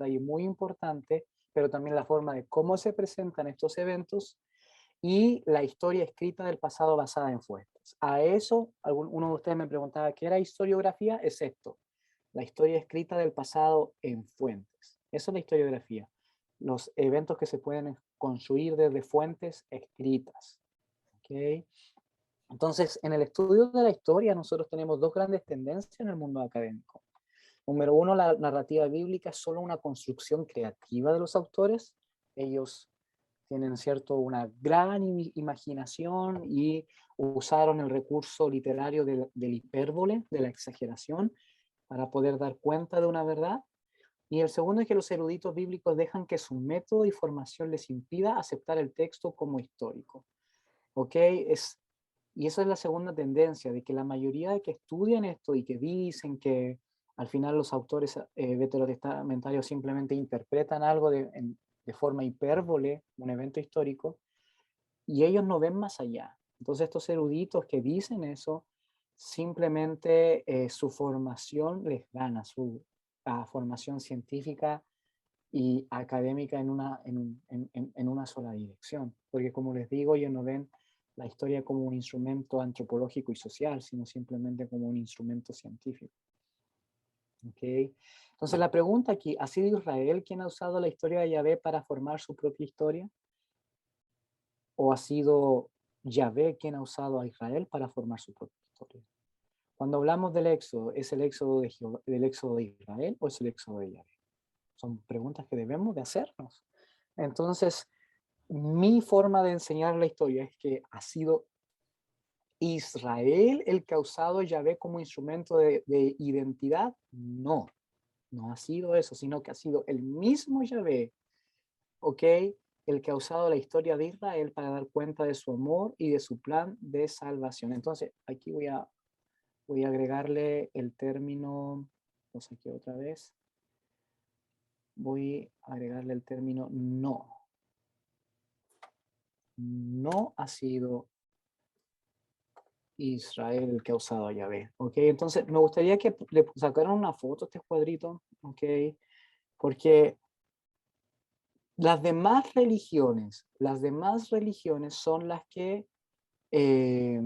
detalle muy importante, pero también la forma de cómo se presentan estos eventos y la historia escrita del pasado basada en fuentes. A eso, uno de ustedes me preguntaba, ¿qué era historiografía? Es esto, la historia escrita del pasado en fuentes. Eso es la historiografía, los eventos que se pueden construir desde fuentes escritas. ¿Okay? Entonces, en el estudio de la historia, nosotros tenemos dos grandes tendencias en el mundo académico. Número uno, la narrativa bíblica es solo una construcción creativa de los autores. Ellos tienen, ¿cierto?, una gran imaginación y usaron el recurso literario del hipérbole, de la exageración, para poder dar cuenta de una verdad. Y el segundo es que los eruditos bíblicos dejan que su método y formación les impida aceptar el texto como histórico. ¿Ok? Y esa es la segunda tendencia, de que la mayoría de que estudian esto y que dicen que al final los autores veterotestamentarios simplemente interpretan algo de forma hipérbole, un evento histórico, y ellos no ven más allá. Entonces estos eruditos que dicen eso, simplemente su formación les gana, su formación científica y académica en una sola dirección. Porque como les digo, ellos no ven la historia como un instrumento antropológico y social, sino simplemente como un instrumento científico. ¿Okay? Entonces la pregunta aquí, ¿ha sido Israel quien ha usado la historia de Yahvé para formar su propia historia? ¿O ha sido Yahvé quien ha usado a Israel para formar su propia historia? Cuando hablamos del éxodo, ¿es el éxodo de Jehová, del éxodo de Israel o es el éxodo de Yahvé? Son preguntas que debemos de hacernos. Entonces, mi forma de enseñar la historia es que ha sido Israel el que ha usado Yahvé como instrumento de identidad. No, no ha sido eso, sino que ha sido el mismo Yahvé, ¿ok? El que ha usado la historia de Israel para dar cuenta de su amor y de su plan de salvación. Entonces, aquí voy a agregarle el término, lo saqué otra vez, voy a agregarle el término no. No ha sido Israel el que ha usado a Yahvé, ¿ok? Entonces, me gustaría que le sacaran una foto a este cuadrito, ¿ok? Porque las demás religiones son eh,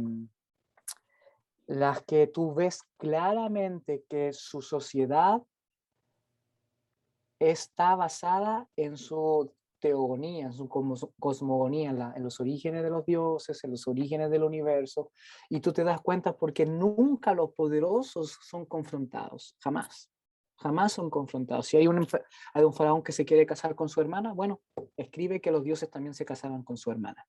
las que tú ves claramente que su sociedad está basada en su teogonía, en su cosmogonía, en los orígenes de los dioses, en los orígenes del universo, y tú te das cuenta porque nunca los poderosos son confrontados, jamás, jamás son confrontados. Si hay hay un faraón que se quiere casar con su hermana, bueno, escribe que los dioses también se casaban con su hermana.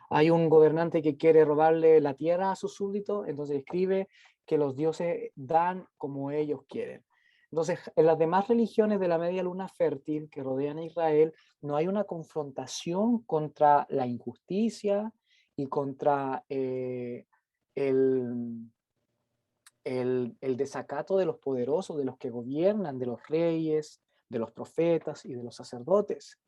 Hay un gobernante que quiere robarle la tierra a sus súbditos, entonces escribe que los dioses dan como ellos quieren. Entonces, en las demás religiones de la media luna fértil que rodean a Israel, no hay una confrontación contra la injusticia y contra el, el desacato de los poderosos, de los que gobiernan, de los reyes, de los profetas y de los sacerdotes.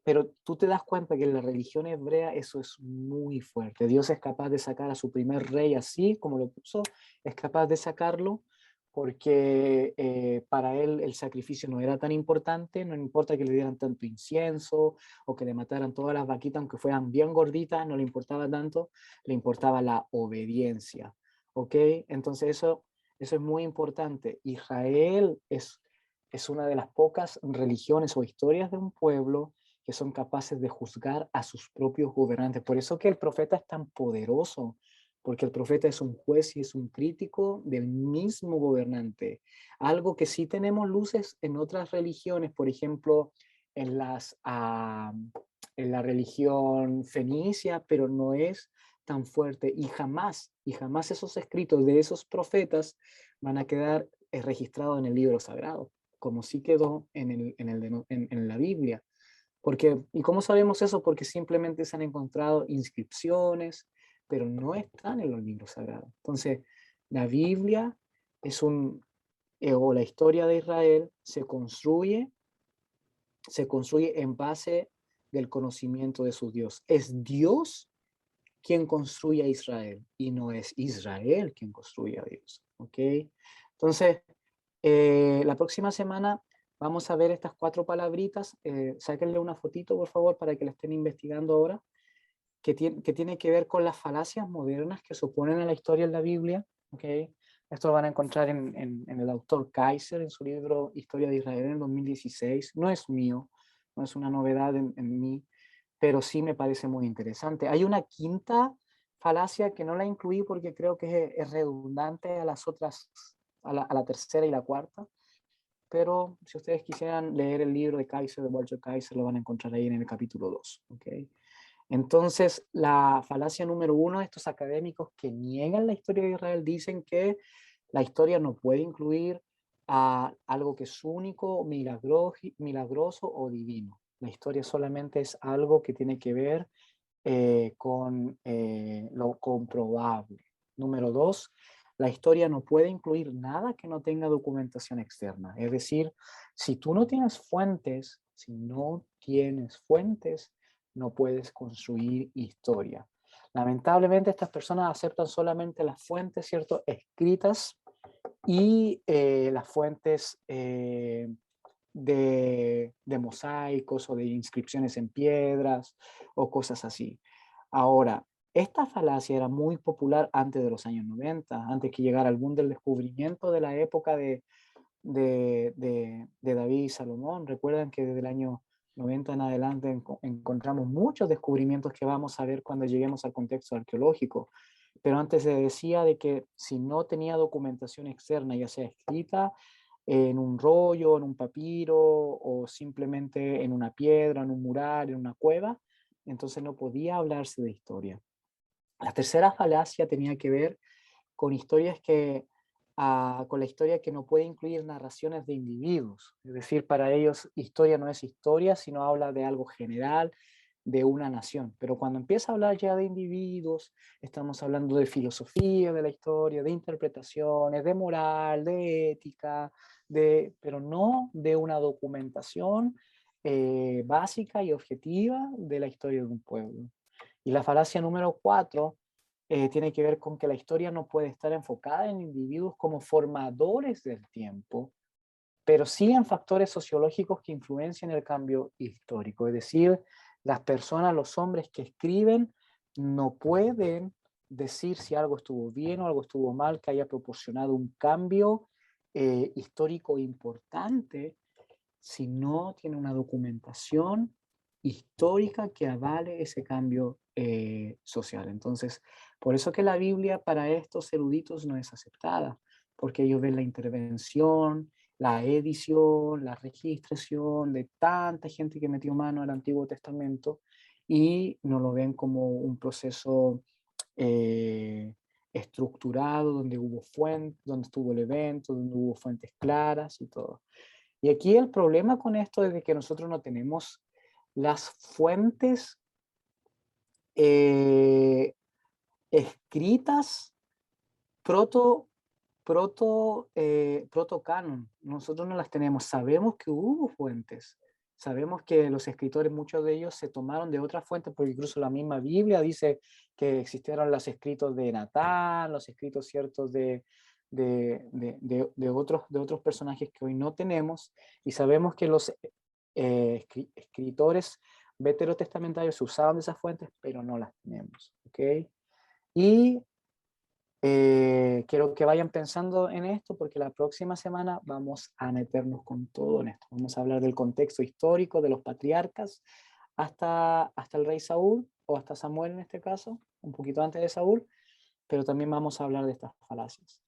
Pero tú te das cuenta que en la religión hebrea eso es muy fuerte. Dios es capaz de sacar a su primer rey así, como lo puso, es capaz de sacarlo porque para él el sacrificio no era tan importante, no importa que le dieran tanto incienso o que le mataran todas las vaquitas, aunque fueran bien gorditas, no le importaba tanto, le importaba la obediencia. ¿Ok? Entonces eso es muy importante. Israel es una de las pocas religiones o historias de un pueblo que son capaces de juzgar a sus propios gobernantes. Por eso que el profeta es tan poderoso, porque el profeta es un juez y es un crítico del mismo gobernante. Algo que sí tenemos luces en otras religiones, por ejemplo, en, en la religión fenicia, pero no es tan fuerte y jamás esos escritos de esos profetas van a quedar registrados en el libro sagrado, como sí quedó en la Biblia. Porque, ¿y cómo sabemos eso? Porque simplemente se han encontrado inscripciones, pero no están en los libros sagrados. Entonces, la Biblia es o la historia de Israel se construye en base del conocimiento de su Dios. Es Dios quien construye a Israel y no es Israel quien construye a Dios. ¿Ok? Entonces, la próxima semana Vamos a ver estas 4 palabritas, sáquenle una fotito, por favor, para que la estén investigando ahora, que tiene que ver con las falacias modernas que se oponen a la historia en la Biblia, ¿ok? Esto lo van a encontrar en el autor Kaiser, en su libro Historia de Israel en el 2016. No es mío, no es una novedad en mí, pero sí me parece muy interesante. Hay una quinta falacia que no la incluí porque creo que es redundante a las otras, a la tercera y la cuarta, pero si ustedes quisieran leer el libro de Kaiser, de Walter Kaiser, lo van a encontrar ahí en el capítulo 2. ¿Okay? Entonces, la falacia número 1, estos académicos que niegan la historia de Israel dicen que la historia no puede incluir a algo que es único, milagroso o divino. La historia solamente es algo que tiene que ver con lo comprobable. Número 2, la historia no puede incluir nada que no tenga documentación externa. Es decir, si tú no tienes fuentes, no puedes construir historia. Lamentablemente estas personas aceptan solamente las fuentes, ¿cierto?, escritas y las fuentes de mosaicos o de inscripciones en piedras o cosas así. Ahora, esta falacia era muy popular antes de los años 90, antes que llegara el boom del descubrimiento de la época de David y Salomón. Recuerdan que desde el año 90 en adelante encontramos muchos descubrimientos que vamos a ver cuando lleguemos al contexto arqueológico. Pero antes se decía de que si no tenía documentación externa, ya sea escrita en un rollo, en un papiro o simplemente en una piedra, en un mural, en una cueva, entonces no podía hablarse de historia. La tercera falacia tenía que ver con historias con la historia que no puede incluir narraciones de individuos. Es decir, para ellos historia no es historia, sino habla de algo general, de una nación. Pero cuando empieza a hablar ya de individuos, estamos hablando de filosofía de la historia, de interpretaciones, de moral, de ética, pero no de una documentación básica y objetiva de la historia de un pueblo. Y la falacia número 4 tiene que ver con que la historia no puede estar enfocada en individuos como formadores del tiempo, pero sí en factores sociológicos que influencian el cambio histórico. Es decir, las personas, los hombres que escriben, no pueden decir si algo estuvo bien o algo estuvo mal, que haya proporcionado un cambio histórico importante, si no tiene una documentación histórica que avale ese cambio social. Entonces, por eso que la Biblia para estos eruditos no es aceptada, porque ellos ven la intervención, la edición, la registración de tanta gente que metió mano al Antiguo Testamento y no lo ven como un proceso estructurado, donde hubo fuentes, donde estuvo el evento, donde hubo fuentes claras y todo. Y aquí el problema con esto es de que nosotros no tenemos las fuentes eh, escritas proto, proto-canon. Nosotros no las tenemos. Sabemos que hubo fuentes. Sabemos que los escritores, muchos de ellos se tomaron de otras fuentes, porque incluso la misma Biblia dice que existieron los escritos de Natán, los escritos ciertos de otros personajes que hoy no tenemos, y sabemos que los escritores veterotestamentarios se usaban de esas fuentes, pero no las tenemos. ¿Okay? Y quiero que vayan pensando en esto porque la próxima semana vamos a meternos con todo en esto. Vamos a hablar del contexto histórico de los patriarcas hasta el rey Saúl, o hasta Samuel en este caso, un poquito antes de Saúl, pero también vamos a hablar de estas falacias.